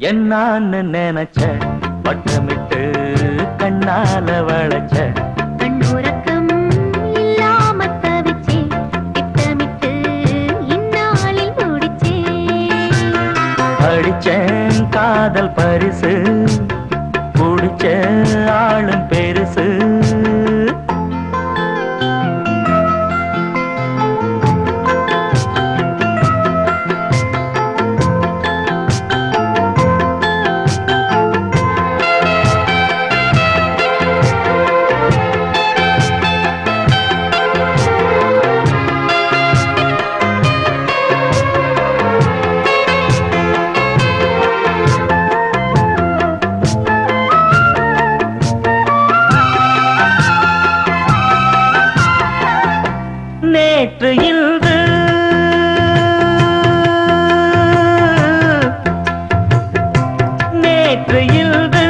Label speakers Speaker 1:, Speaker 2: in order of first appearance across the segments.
Speaker 1: என்னான்னு நினைச்ச வட்டமிட்டு கண்ணால வளைச்ச
Speaker 2: கண்ணுறக்கம் இல்லாம தவிச்சே திட்டமிட்டு இந்நாளில் முடிச்சே
Speaker 1: அடிச்சேன் காதல் பரிசு குடிச்ச ஆளும் பெருசு நேற்று இன்று நேற்று இன்று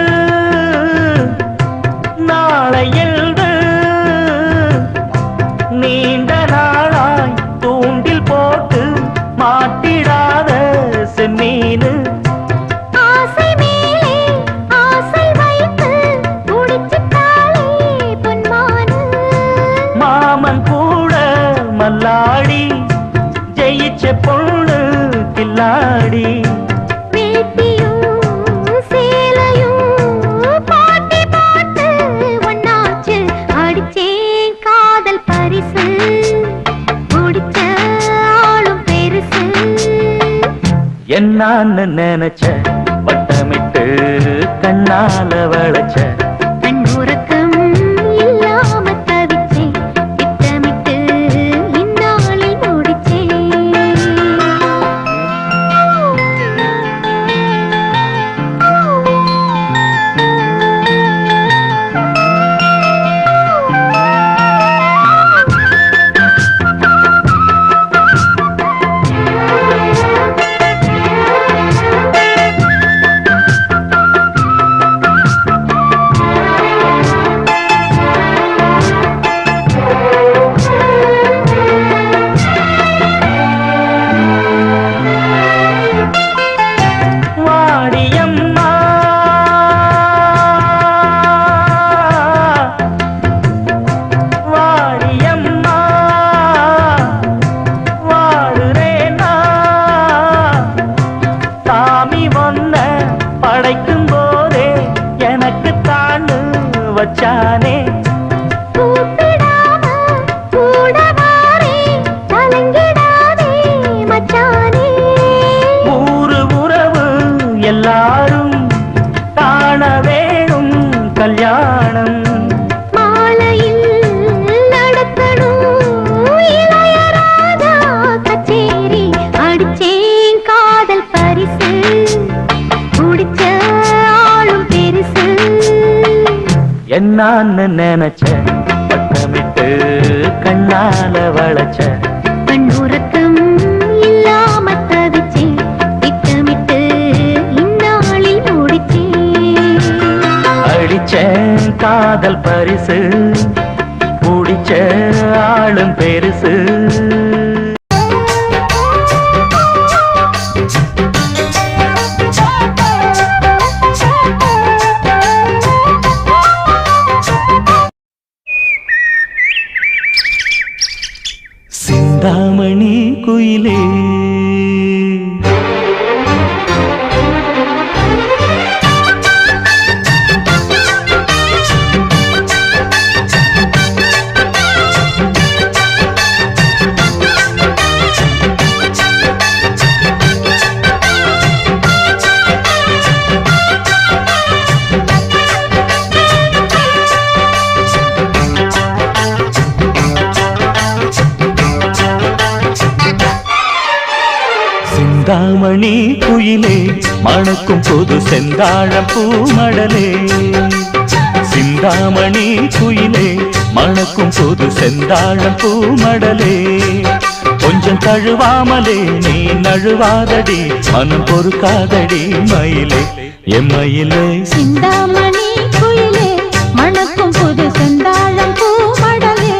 Speaker 1: நாளை எழுது நீண்ட நாளாய் தூண்டில் போட்டு மாட்டிடாத செம்மீனு
Speaker 2: ஆசை மேலே ஆசை வைத்து குடிச்சிட்டாளே பொன்மானு
Speaker 1: மாமன் கூட மல்லாடி ஜெயிச்ச பொண்ணு கில்லாடி
Speaker 2: வேட்டியும் சேலையும் பாட்டி பாட்டு ஒன்னாச்சு அடிச்சேன் காதல் பரிசு குடிச்ச ஆளும் பெருசு
Speaker 1: என்னான்னு நினைச்ச வட்டமிட்டு கண்ணால வளைச்ச
Speaker 2: கண்ணுறக்கம் இல்லாம தவிச்சே திட்டமிட்டு இந்நாளில் முடிச்சே
Speaker 1: வாடியம்மா வாடியம்மா வாடுறேனா சாமி ஒன்ன படைக்கும் போதே எனக்கு தாண்டு வச்சானே
Speaker 2: கூப்பிடாம கூட வாரே கலங்கிடாதே மச்சானே
Speaker 1: ஊரு உறவு எல்லாரும் காண வேணும் கல்யாணம்
Speaker 2: மாலையில் நடக்கணும் இளையராஜா கச்சேரி அடிச்சேன் காதல் பரிசு குடிச்ச ஆளும் பெருசு
Speaker 1: என்னான்னு நினைச்ச வட்டமிட்டு கண்ணால வளைச்ச
Speaker 2: கண்ணுறக்கம் இல்லாம தவிச்சே திட்டமிட்டு இந்நாளில் முடிச்சே
Speaker 1: அடிச்சேன் காதல் பரிசு குடிச்ச ஆளும் பெருசு சிந்தாமணி குயிலே சிந்தாமணி குயிலே மணக்கும் புது செந்தாழம் பூமடலே சிந்தாமணி குயிலே மணக்கும் புது செந்தாழம் பூமடலே கொஞ்சம் தழுவாமலே நீ நழுவாதடி மனம் பொறுக்காதடி மயிலே எம்மயிலே
Speaker 2: சிந்தாமணி குயிலே மணக்கும் புது செந்தாழம் பூமடலே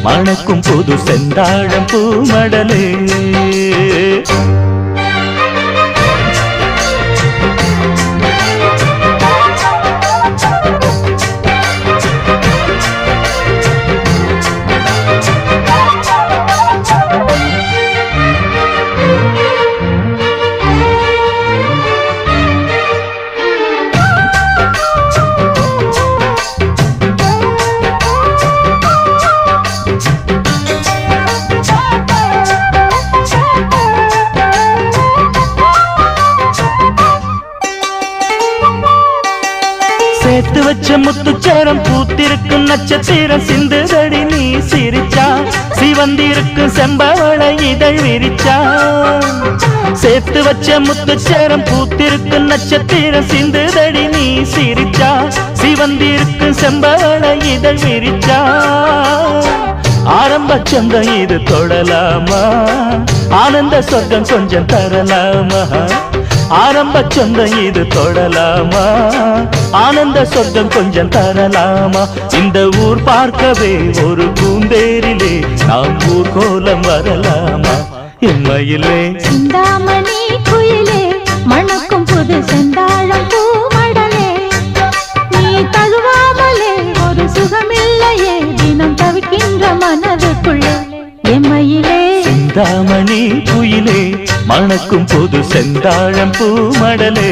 Speaker 1: மணக்கும் புது செந்தாழம் பூமடலே சேர்த்து வச்ச முத்துச்சரம் பூத்திருக்கும் நட்சத்திரம் சிந்துதடி நீ சிரிச்சா சிவந்திருக்கும் செம்பவளை இதழ் விரிச்சா சேர்த்து வச்ச முத்துச்சரம் பூத்திருக்கும் நட்சத்திரம் சிந்துதடி நீ சிரிச்சா சிவந்திருக்கும் செம்பவளை இதழ் விரிச்சா ஆரம்ப சொந்தம் இது தொடலாமா ஆனந்த சொர்க்கம் கொஞ்சம் தரலாமா ஆரம்ப சொந்தம் இது தொடலாமா ஆனந்த சொர்க்கம் கொஞ்சம் தரலாமா இந்த ஊர் பார்க்கவே ஒரு பூந்தேரிலே நாம் ஊர் கோலம் வரலாமா எம்மையிலே
Speaker 2: சிந்தாமணி குயிலே மணக்கும் புது செந்தாழம் பூமடலே நீ தழுவாமலே ஒரு சுகமில்லையே தினம் தவிக்கின்ற மனதுக்குள்ளே எம்மையிலே
Speaker 1: சிந்தாமணி குயிலே மணக்கும் புது செந்தாழம் பூமடலே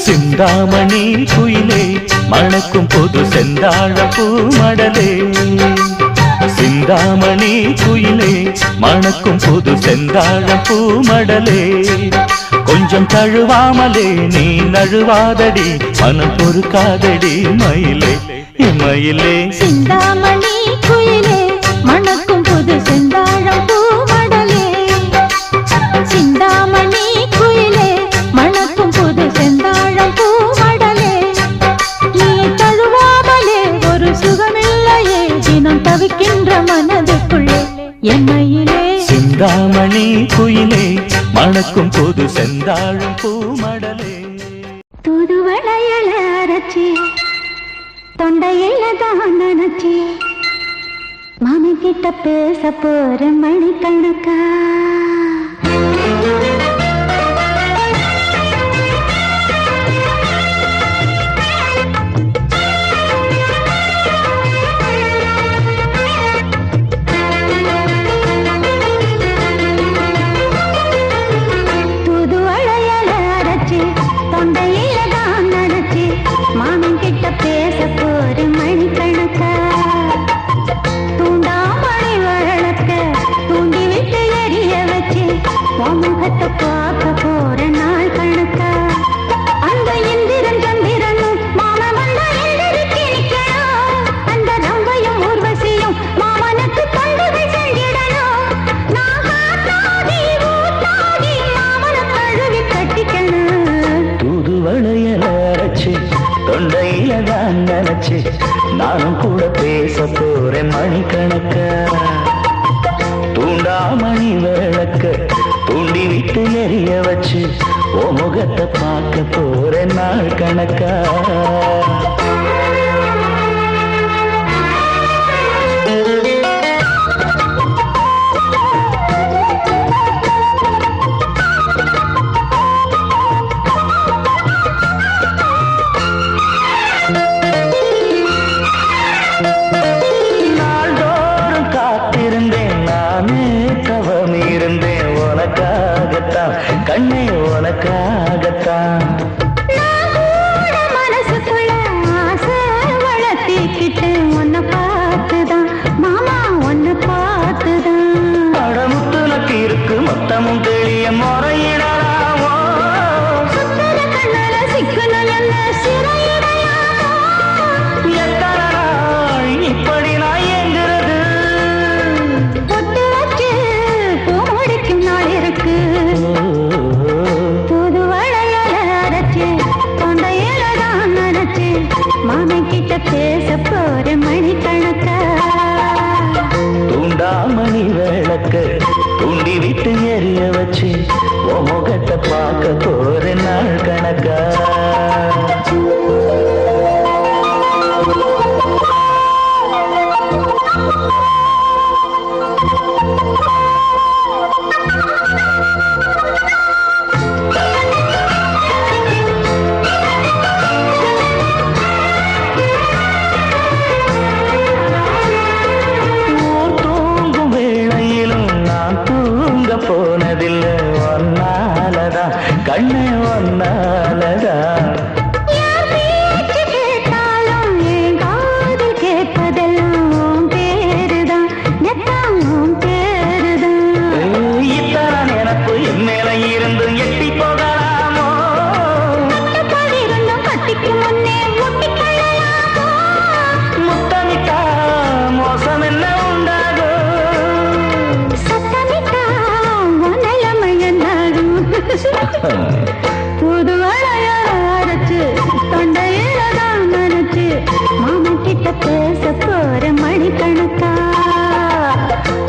Speaker 1: சிந்தாமணி குயிலே மணக்கும் புது செந்தாழம் பூமடலே சிந்தாமணி குயிலே மணக்கும் புது செந்தாழம் பூமடலே கொஞ்சம் தழுவாமலே நீ நழுவாதடி மனம் பொறுக்காதடி மயிலே மயிலே
Speaker 2: சிந்தாமணி குயிலே மணக்கும் புது செந்தாழம் பூமடலே சிந்தாமணி குயிலே மணக்கும் புது செந்தாழம் பூமடலே நீ தழுவாமலே ஒரு சுகமில்லையே தினம் தவிக்கின்ற மனதுக்குள்ளே எம்மையிலே
Speaker 1: சிந்தாமணி குயிலே மணக்கும் புது செந்தாழம் பூமடலே
Speaker 2: தூதுவளையல அரைச்சி தொண்டையில தான் நினைச்சி மாமி கிட்ட பேச போற மணிக்கணக்கா தூதுவளையல அரைச்சி தொண்டையில தான் நினைச்சி மாமி கிட்ட பேச போற மணிக்கணக்கா தூண்டாமணி வழக்க தூண்டி விட்டு எரிய வச்சு முகத்தை பார்க்க போற நாள் கணக்கா அந்த இந்திரன் சந்திரனும் மாமா வந்த எந்திரிக்கு நிக்கணும் அந்த ரம்பையும் ஊர்வசியும் மாமனுக்கு தொண்டுகள் செஞ்சிடணும் நான் காத்தாடி ஊத்தாடி மாமனை கழுவி கட்டிக்கணும்
Speaker 1: தூதுவளையல அரைச்சு தொண்டையில தான் நினைச்சு நானும் கூட பேச போறேன் மணிக்கணக்கா தூண்டாமணி விளக்க தூண்டி விட்டு எரிய வச்சு ஓ முகத்தை பார்க்க போறேன் நாள் கணக்கா
Speaker 2: மாமன் கிட்ட பேச போற மணிக்கணக்கா
Speaker 1: தூண்டாமணி விளக்கு தூண்டி விட்டு எரிய வச்சு உன் முகத்தை பார்க்க போற நாள் கணக்கா போனதில்லை ஒன்னாலதான் கண்ணு ஒன்னாலதான்
Speaker 2: கேட்டாலும் என் காது கேட்பதெல்லாம் பேருதான் நெத்தாம் பேருதான்
Speaker 1: இத்தான் எனக்கு என் மேல இருந்து எட்டி போகலாமோ
Speaker 2: இருந்தும் கட்டிக்கு முன்னே முட்டிக்கொள்ளலாமோ
Speaker 1: முத்தமிட்டா மோசம் என்ன
Speaker 2: புது அரைச்சு தொண்டையில தான் நினைச்சு மாமா கிட்ட பேச போற மணிக்கணக்கா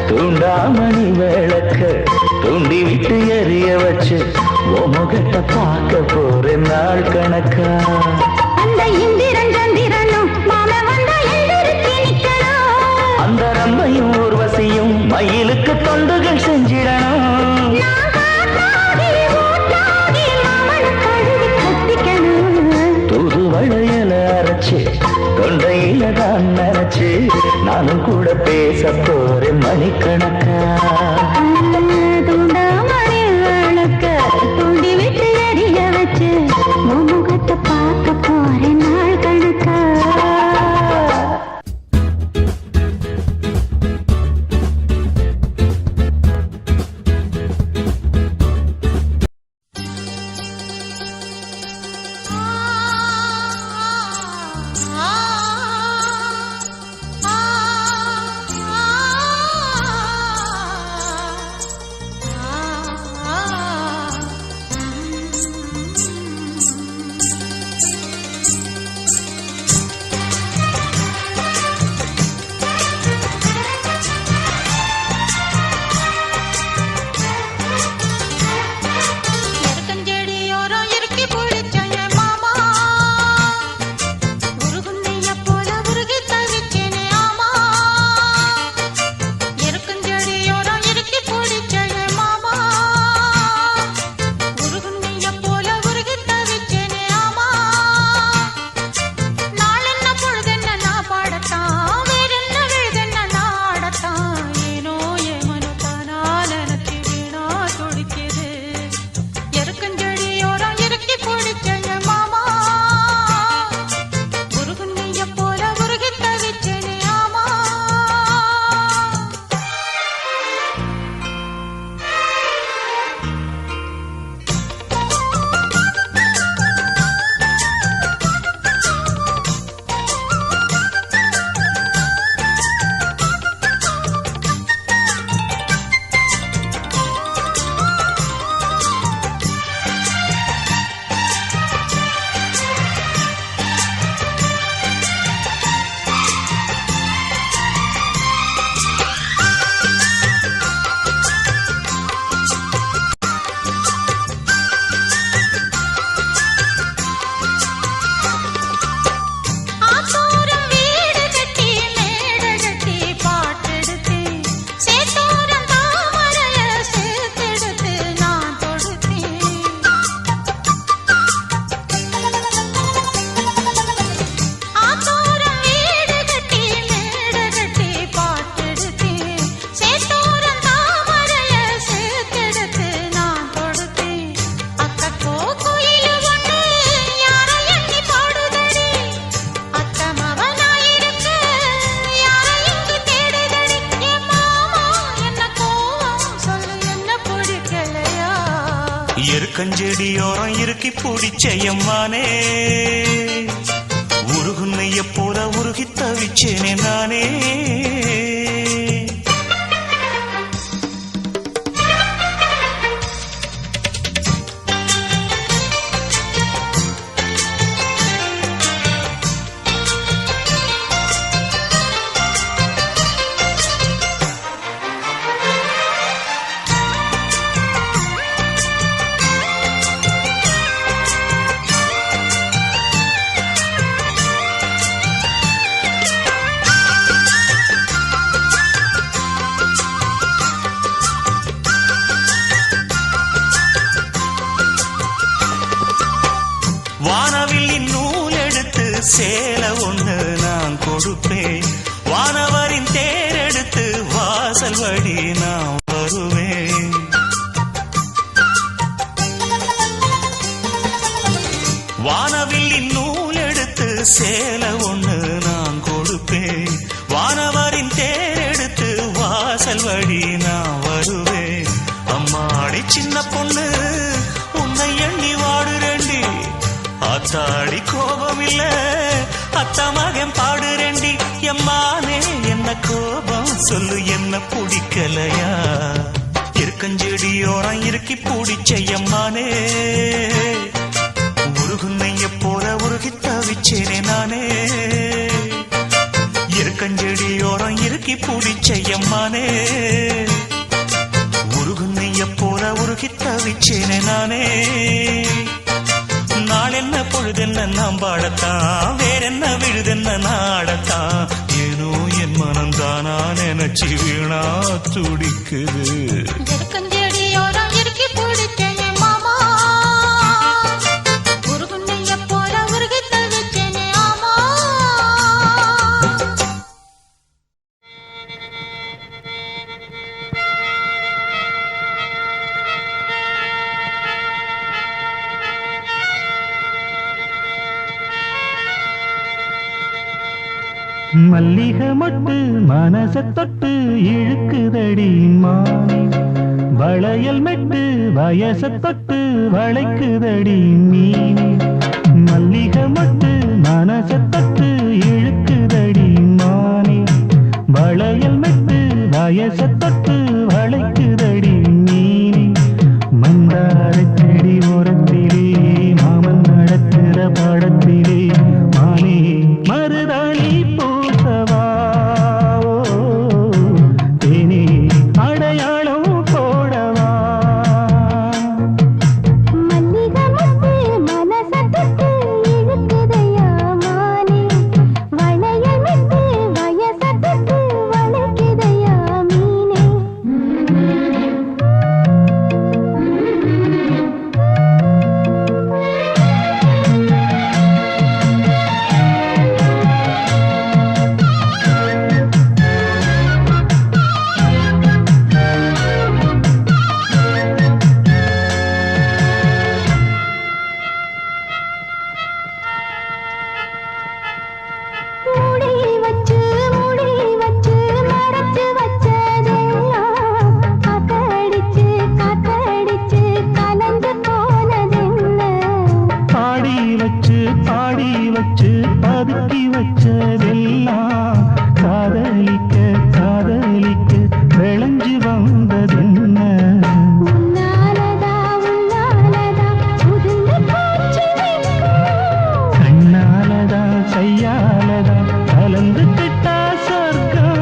Speaker 1: தூண்டாமணி விளக்க தூண்டி விட்டு எரிய வச்சு உன் முகத்தை பார்க்க போற நாள் கணக்கா
Speaker 2: அந்த இந்திரன் சந்திரனும் மாமா வந்தா எழுதிருக்கி நிக்கணும்
Speaker 1: அந்த ரம்மையும் ஊர்வசியும் மயிலுக்கு தொண்டுகள் செஞ்சிடணும் வளையல அரைச்சு தொண்டையில தான் நினைச்சு நானும் கூட பேச போறேன் மணிக்கணக்கா
Speaker 2: தூண்டாமணி விளக்க தூண்டி விட்டு எரிய வச்சு முகத்தை பார்க்க போறேன் நாள் கணக்கா
Speaker 3: எருக்கஞ்செடியோரம் இறுக்கி பிடிச்சயம்மானே உருகுன்னைய போல உருகி தவிச்சேனே நானே சேலை ஒண்ணு நான் கொடுப்பேன். வானவரின் தேரெடுத்து வாசல் வழி நான் வருவேன். வானவில்லின் நூல் எடுத்து சேலை ஒண்ணு நான் கொடுப்பேன். வானவரின் தேரெடுத்து வாசல் வழி நான் வருவேன். அம்மாடி சின்ன பொண்ணு உன்னை எண்ணி வாடுறேண்டி. ஆத்தாடி கோபம் இல்ல அத்த மகன் பாடுறேண்டி. எம்மானே என்ன கோபம் சொல்லு, என்ன பிடிக்கலையா? இருக்கஞ்செடியோரம் இருக்கி பிடிச்ச எம்மானே, உருகுன்னைய போல உருகி தவிச்சேனே நானே. இருக்கஞ்செடியோரம் இருக்கி பிடிச்ச எம்மானே, உருகுன்னைய போல உருகி தவிச்சேனே நானே. நாளென்ன பொழுதென்ன நாம் பாடத்தான், வேறென்ன விழுதென்ன நாடத்தான். ஏனோ என் மனம் தானா நினைச்சு வீணா துடிக்குது.
Speaker 2: இருக்கஞ்செடியோரம் இருக்கி பிடிச்சேன் மாமா, உருகுன்னைய போல உருகி தவிச்சேனே ஆமா.
Speaker 1: மல்லிகை மொட்டு மனச தொட்டு இழுக்குதடி மானே, வளையல் மெட்டு வயச தொட்டு வளைக்குதடி மீனே. மல்லிகை மொட்டு மனச தொட்டு இழுக்குதடி மானே, வளையல் மெட்டு வயச தொட்டு வளைக்குதடி மீனே. மந்தார செடி ஓரத்திலே மாமன் நடத்துற படத்திலே மானே மருதாணி பூசவா, தேனே அடையாளம் போடவா.
Speaker 2: மல்லிகை மொட்டு மனச தொட்டு இழுக்குதையா மானே, வளையல் மெட்டு வயச தொட்டு வளைக்குதையா மீனே. மூடி வச்சு மறைச்சு வச்சதெல்லாம் காத்தடிச்சு காத்தடிச்சு கலந்து போனதென்ன.
Speaker 1: பாடி வச்சு பதுக்கி வச்சதெல்லாம் காதலிக்க காதலிக்க விளைஞ்சு வந்ததென்ன.
Speaker 2: உன்னாலதா உதிர்ந்து போச்சு வெட்கம்.
Speaker 1: கண்ணாலதா கையாலதா கலந்து கிட்டா சொர்க்கம்.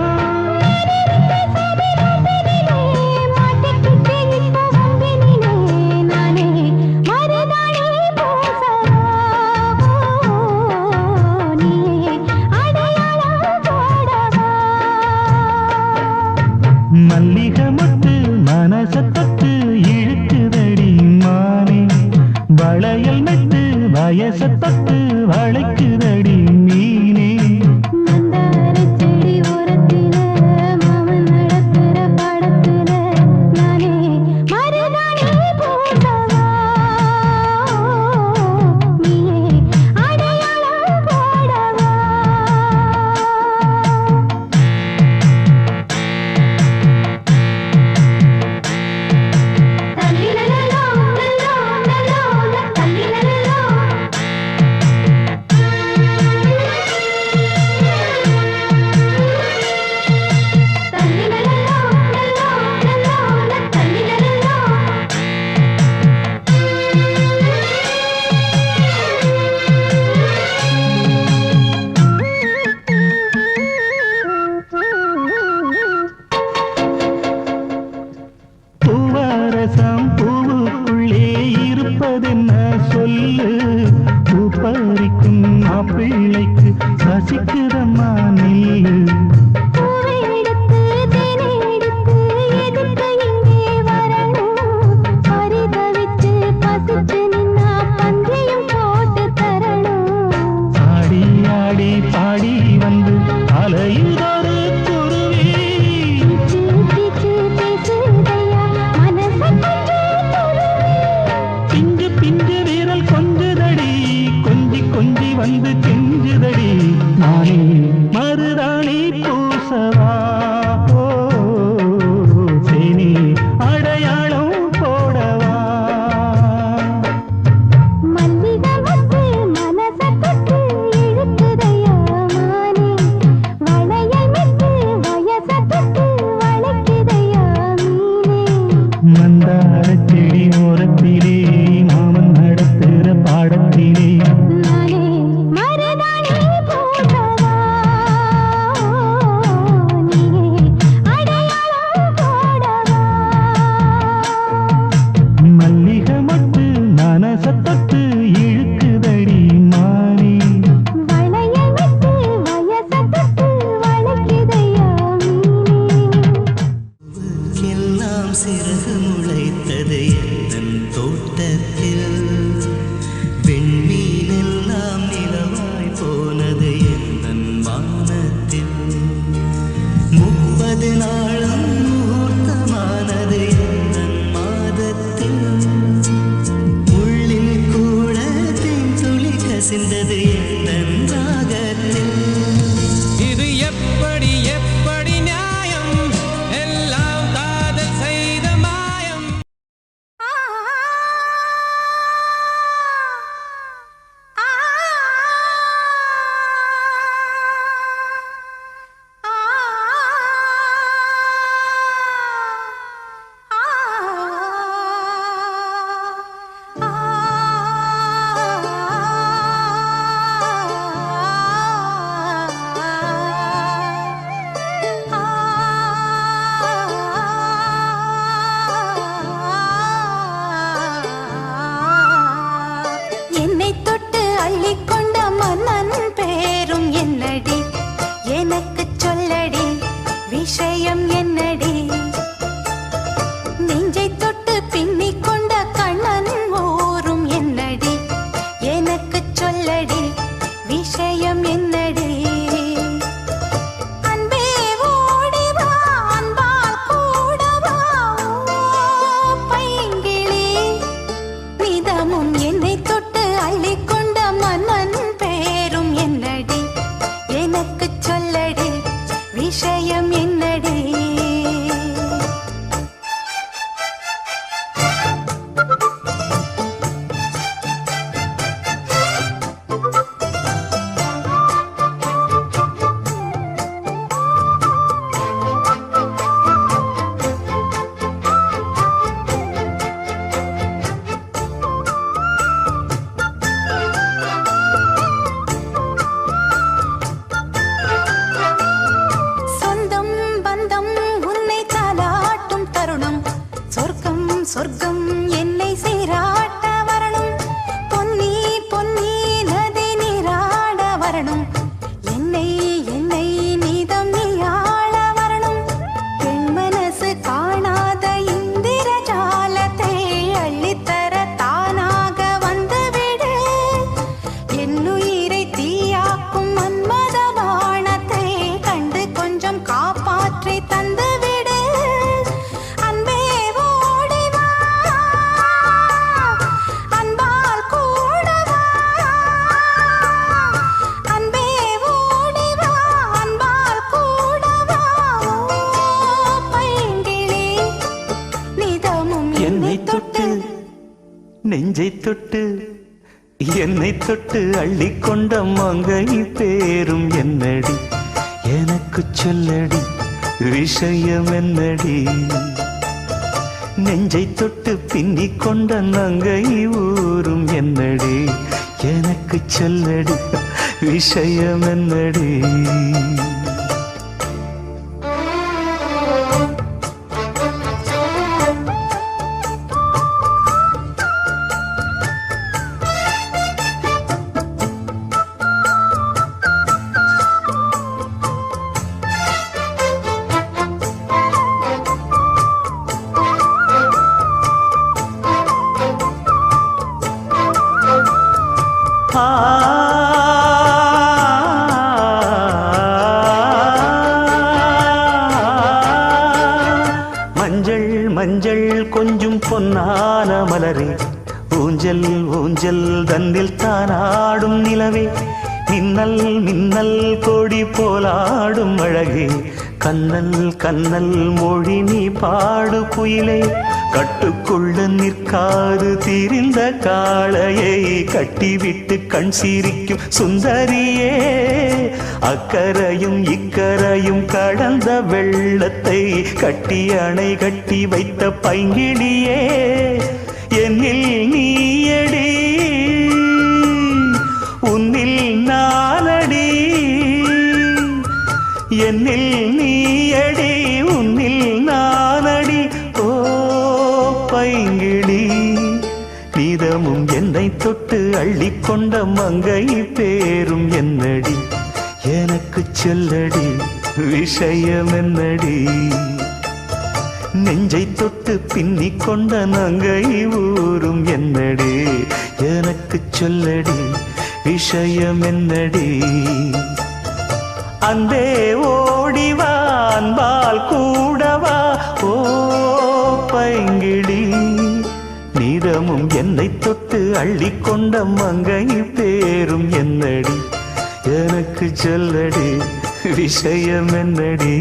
Speaker 2: மாட்டிக்கிட்டு இப்போ வம்பினிலே நானே மருதாணி பூசவா, நீயே அடையாளம்
Speaker 1: இழுக்குதடி நானே மருதாணி பூசவா தேனி அடையாளம் போடவா
Speaker 2: மல்லிகை வந்து மனச தொட்டு இழுக்குதையா மானே வளையல் மிட்டு வயச தொட்டு வளைக்குதையா மீனே
Speaker 1: மந்தார செடி ஓரத்திலே மாமன் நடத்துற பாடத்திலே
Speaker 2: நானே மருதாணி பூசவா நீயே அடையாளம் போடவா
Speaker 1: மல்லிகை மட்டு மனச தொட்டு இழுக்குதடி மானே
Speaker 2: வளையல் விட்டு வயச தொட்டு வளைக்குதையா மீனே
Speaker 3: எல்லாம் சிறகு முளைத்தது என் தோட்டத்தில் வெண்மீனெல்லாம் நிலவாய் போனது என் வானத்தில் 30 நாளும் முகூர்த்தமானது என் மாதத்தில் உள்ளில் கூட தென்துளி கசிந்தது என் ராகத்தில்
Speaker 4: இது எப்படி எப்படி நியாயம் எல்லாம் காதல் செய்த மாயம்
Speaker 2: என்னை தொட்டு அள்ளிக்கொண்ட மன்னன் பேரும் என்னடி எனக்கு சொல்லடி விஷயம் என்னடி நெஞ்சை தொட்டு பின்னிக் கொண்ட கண்ணன் ஊரும் என்னடி எனக்கு சொல்லடி விஷயம் என்னடி அன்பே ஓடி வா அன்பால் கூட வா பைங்கிளி நிதமும் என்னை தொட்டு அள்ளிக்கொண்ட மன்னன் பேரும் என்னடி எனக்கு சொல்லடி விஷயம் என்னடி சொந்தம் பந்தம் உன்னை தாலாட்டும் தருணம் சொர்க்கம் சொர்க்கம் என்னை சீராட்ட வரணும் பொன்னி பொன்னி நதி நீராட வரணும் என்னை என்னை நீதம் நீயாள வரணும் பெண் மனசு காணாத இந்திர ஜாலத்தை அள்ளித்தர தானாக வந்துவிடு என்னுயிரை தீயாக்கும் மன்மத பாணத்தை கண்டு கொஞ்சம் காப்பாற்றி தந்துவிடு அன்பே ஓடி வா அன்பால் கூட வா அன்பே ஓடி வா அன்பால் கூட வா பைங்கிளி நிதமும்
Speaker 1: என்னை தொட்டு நெஞ்சை தொட்டு என்னை தொட்டு அள்ளிக்கொண்ட மங்கை பேரும் என்னடி எனக்கு சொல்லடி விஷயம் என்னடி நெஞ்சை தொட்டு பின்னிக் கொண்ட நங்கை ஊரும் என்னடி எனக்கு சொல்லடி விஷயம் என்னடி மஞ்சள் மஞ்சள் கொஞ்சம் பொன்னான மலரே ஊஞ்சல் ஊஞ்சல் தன்னில் தானாடும் நிலவே மின்னல் மின்னல் கொடி போலாடும் அழகே கண்ணல் கண்ணல் மொழி நீ பாடு குயிலே கட்டுக்குள்ள நிற்காது திரிந்த காளையை கட்டிவிட்டு கண் சிரிக்கும் சுந்தரியே அக்கரையும் இக்கரையும் கடந்த வெள்ளத்தை கட்டி அணை கட்டி வைத்த பைங்கிளியே என்னில் நீயடி உன்னில் நானடி என்னில் நீயடி உன்னில் நானடி ஓ பைங்கிளி நீதமும் என்னை தொட்டு அள்ளிக்கொண்ட மங்கை பேரும் என்னடி எனக்கு சொல்லடி விஷயம் என்னடி நெஞ்சை தொட்டு பின்னிக் கொண்ட நங்கை ஊரும் என்னடி எனக்கு சொல்லடி விஷயம் என்னடி அந்தே ஓடிவா அன்பால் கூடவா ஓ பைங்கிளி நீதமும் என்னை தொட்டு அள்ளிக்கொண்ட மங்கை பேரும் என்னடி எனக்கு சொல்லடி விஷயம் என்னடி